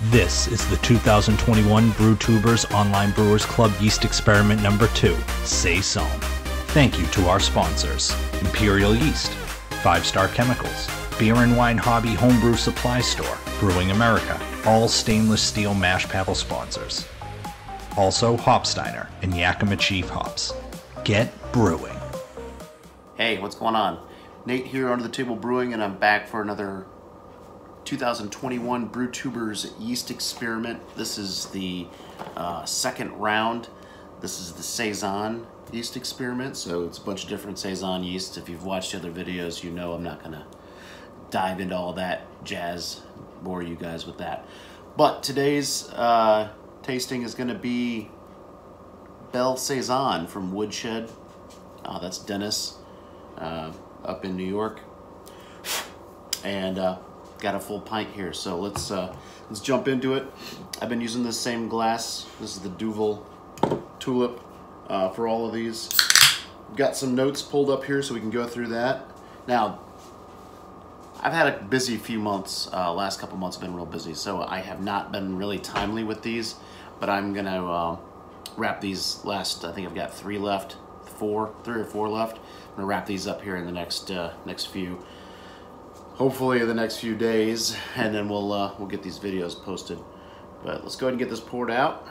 This is the 2021 BrewTubers Online Brewers Club Yeast Experiment number 2, Saison. Thank you to our sponsors, Imperial Yeast, 5 Star Chemicals, Beer and Wine Hobby Homebrew Supply Store, Brewing America, all stainless steel mash paddle sponsors. Also Hopsteiner and Yakima Chief Hops. Get brewing. Hey, what's going on? Nate here, Under the Table Brewing, and I'm back for another 2021 BrewTubers Yeast Experiment. This is the second round. This is the Saison Yeast Experiment, so it's a bunch of different Saison yeasts. If you've watched the other videos, you know I'm not going to dive into all that jazz, bore you guys with that. But today's tasting is going to be Belle Saison from Woodshed. That's Dennis up in New York. And got a full pint here, so let's jump into it. I've been using this same glass. This is the Duvel Tulip for all of these. Got some notes pulled up here so we can go through that. Now, I've had a busy few months. Last couple months have been real busy, so I have not been really timely with these, but I'm gonna wrap these last, I think I've got 3 left, 3 or 4 left. I'm gonna wrap these up here in the next few. Hopefully the next few days, and then we'll get these videos posted. But let's go ahead and get this poured out.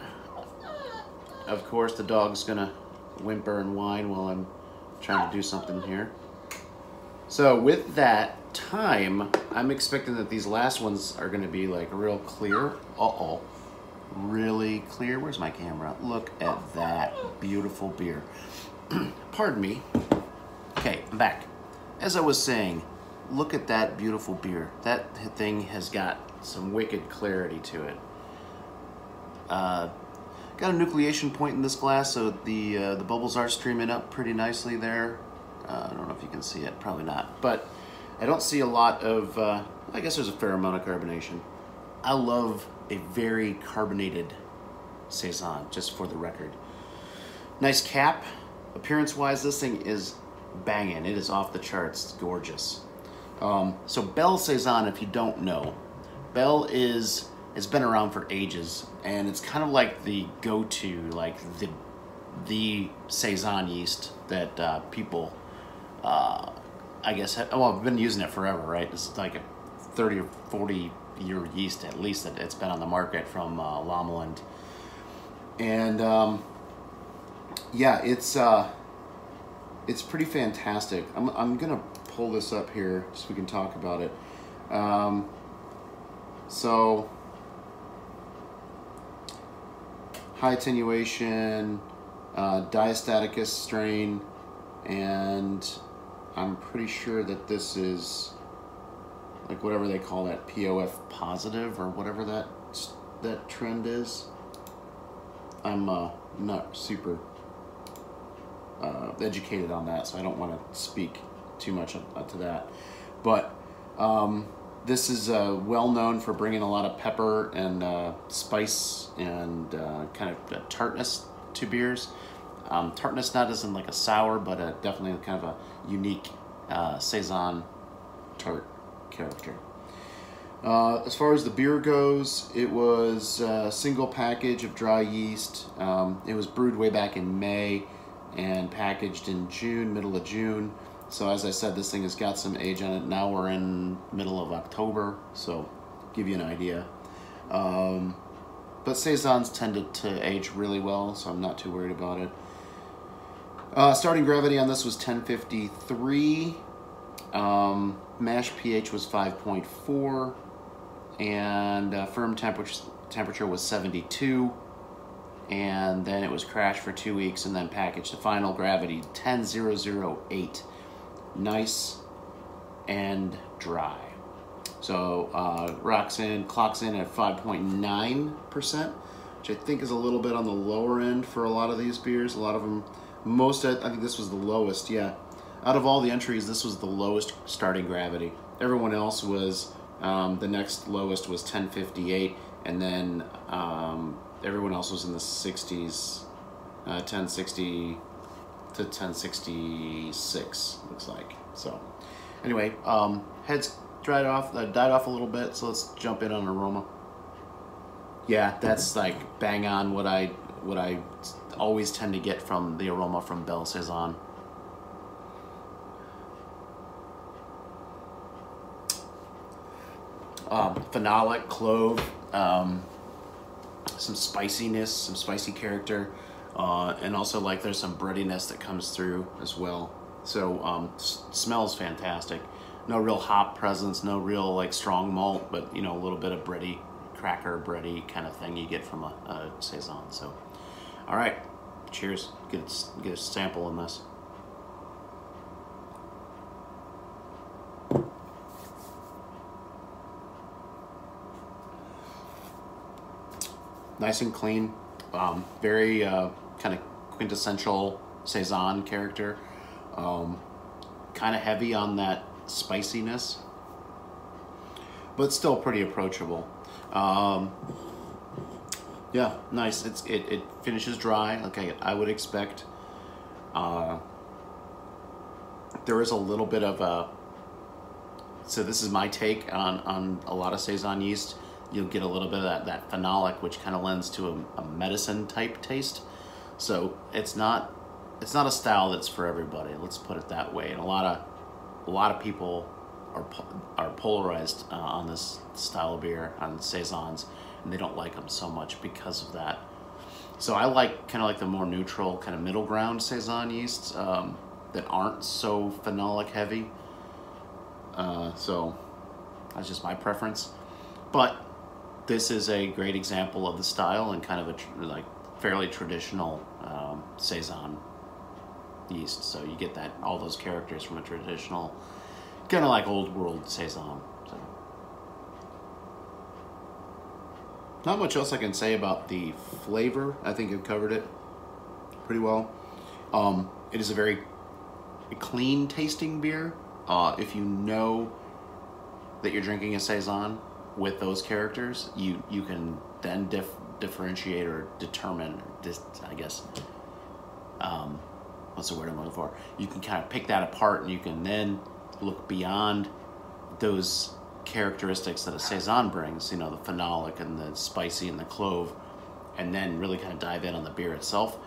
Of course, the dog's gonna whimper and whine while I'm trying to do something here. So with that time, I'm expecting that these last ones are gonna be like real clear. Uh-oh, really clear. Where's my camera? Look at that beautiful beer. Pardon me. Okay, I'm back. As I was saying, look at that beautiful beer. That thing has got some wicked clarity to it. Got a nucleation point in this glass, so the bubbles are streaming up pretty nicely there. I don't know if you can see it, probably not. But I don't see a lot of, I guess there's a fair amount of carbonation. I love a very carbonated Saison, just for the record. Nice cap. Appearance-wise, this thing is banging. It is off the charts. It's gorgeous. So Belle Saison, if you don't know, Belle it's been around for ages, and it's kind of like the go-to, like the Saison yeast that people, I guess, well, I've been using it forever, right? This is like a 30 or 40 year yeast at least that it's been on the market from Lallemand, and yeah, it's pretty fantastic. I'm gonna pull this up here so we can talk about it. So high attenuation, diastaticus strain, and I'm pretty sure that this is like whatever they call that, POF positive or whatever that trend is. I'm not super educated on that, so I don't want to speak too much to that. But this is well known for bringing a lot of pepper and spice and kind of tartness to beers. Tartness not as in like a sour, but definitely kind of a unique Saison tart character. As far as the beer goes, it was a single package of dry yeast. It was brewed way back in May and packaged in June, middle of June. So as I said, this thing has got some age on it. Now we're in middle of October, so give you an idea. But Saisons tended to age really well, so I'm not too worried about it. Starting gravity on this was 1053. Mash pH was 5.4, and firm temperature was 72. And then it was crashed for 2 weeks and then packaged. The final gravity 10008. Nice and dry. So clocks in at 5.9%, which I think is a little bit on the lower end for a lot of these beers. A lot of them, I think this was the lowest, yeah. Out of all the entries, this was the lowest starting gravity. Everyone else was, the next lowest was 1058, and then everyone else was in the 60s, 1060 to 1066, looks like. So anyway, heads died off a little bit, so let's jump in on aroma. Yeah, that's like bang on what I always tend to get from the aroma from Belle Saison. Phenolic, clove, some spiciness, some spicy character, and also like there's some breadiness that comes through as well. So smells fantastic. No real hop presence, no real like strong malt, but you know, a little bit of bready, cracker bready kind of thing you get from a Saison. So, all right, cheers. Get a sample in this. Nice and clean, very kind of quintessential Saison character. Kind of heavy on that spiciness, but still pretty approachable. Yeah, nice. It finishes dry, like I would expect. There is a little bit of a. So this is my take on a lot of Saison yeast. You'll get a little bit of that phenolic, which kind of lends to a medicine type taste. So it's not a style that's for everybody. Let's put it that way. And a lot of people are polarized on this style of beer, on Saisons, and they don't like them so much because of that. So I like kind of like the more neutral, kind of middle ground Saison yeasts that aren't so phenolic heavy. So that's just my preference. But this is a great example of the style and kind of a like fairly traditional Saison yeast. So you get all those characters from a traditional, kind of like old world Saison. So not much else I can say about the flavor. I think I've covered it pretty well. It is a very clean tasting beer. If you know that you're drinking a Saison with those characters, you can then differentiate or determine this, I guess, what's the word I'm looking for? You can kind of pick that apart, and you can then look beyond those characteristics that a Saison brings, you know, the phenolic and the spicy and the clove, and then really kind of dive in on the beer itself.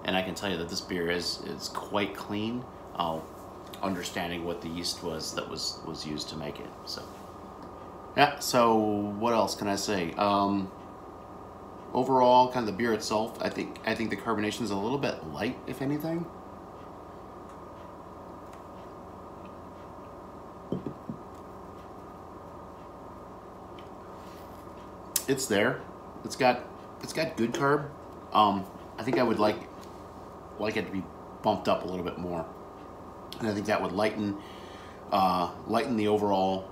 And I can tell you that this beer is quite clean, understanding what the yeast was that was used to make it. So yeah, so what else can I say? Overall, kind of the beer itself, I think the carbonation is a little bit light, if anything. It's there. It's got good carb. I think I would like it to be bumped up a little bit more, and I think that would lighten the overall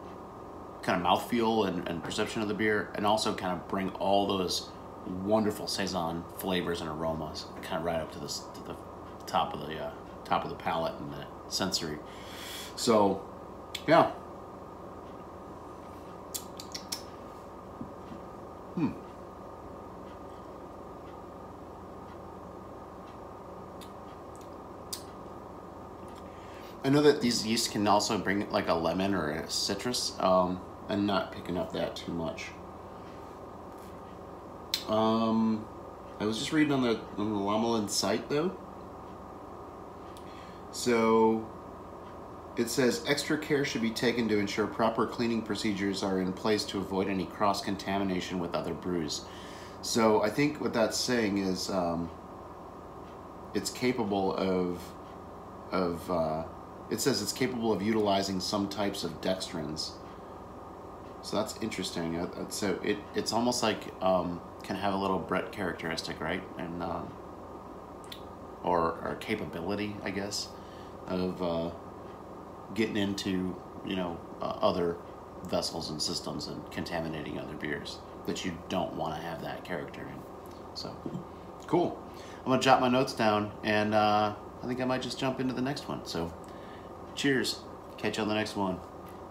kind of mouthfeel and perception of the beer, and also kind of bring all those wonderful Saison flavors and aromas kind of right up to the top of the palate and the sensory. So yeah. I know that these yeasts can also bring like a lemon or a citrus. I'm not picking up that too much. I was just reading on the Lallemand site though. So it says extra care should be taken to ensure proper cleaning procedures are in place to avoid any cross-contamination with other brews. So I think what that's saying is it's capable of it says it's capable of utilizing some types of dextrins. So that's interesting. So it's almost like can have a little Brett characteristic, right? And or capability, I guess, of getting into, you know, other vessels and systems and contaminating other beers that you don't want to have that character in. So cool. I'm gonna jot my notes down, and I think I might just jump into the next one. So cheers. Catch you on the next one.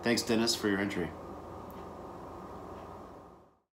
Thanks, Dennis, for your entry.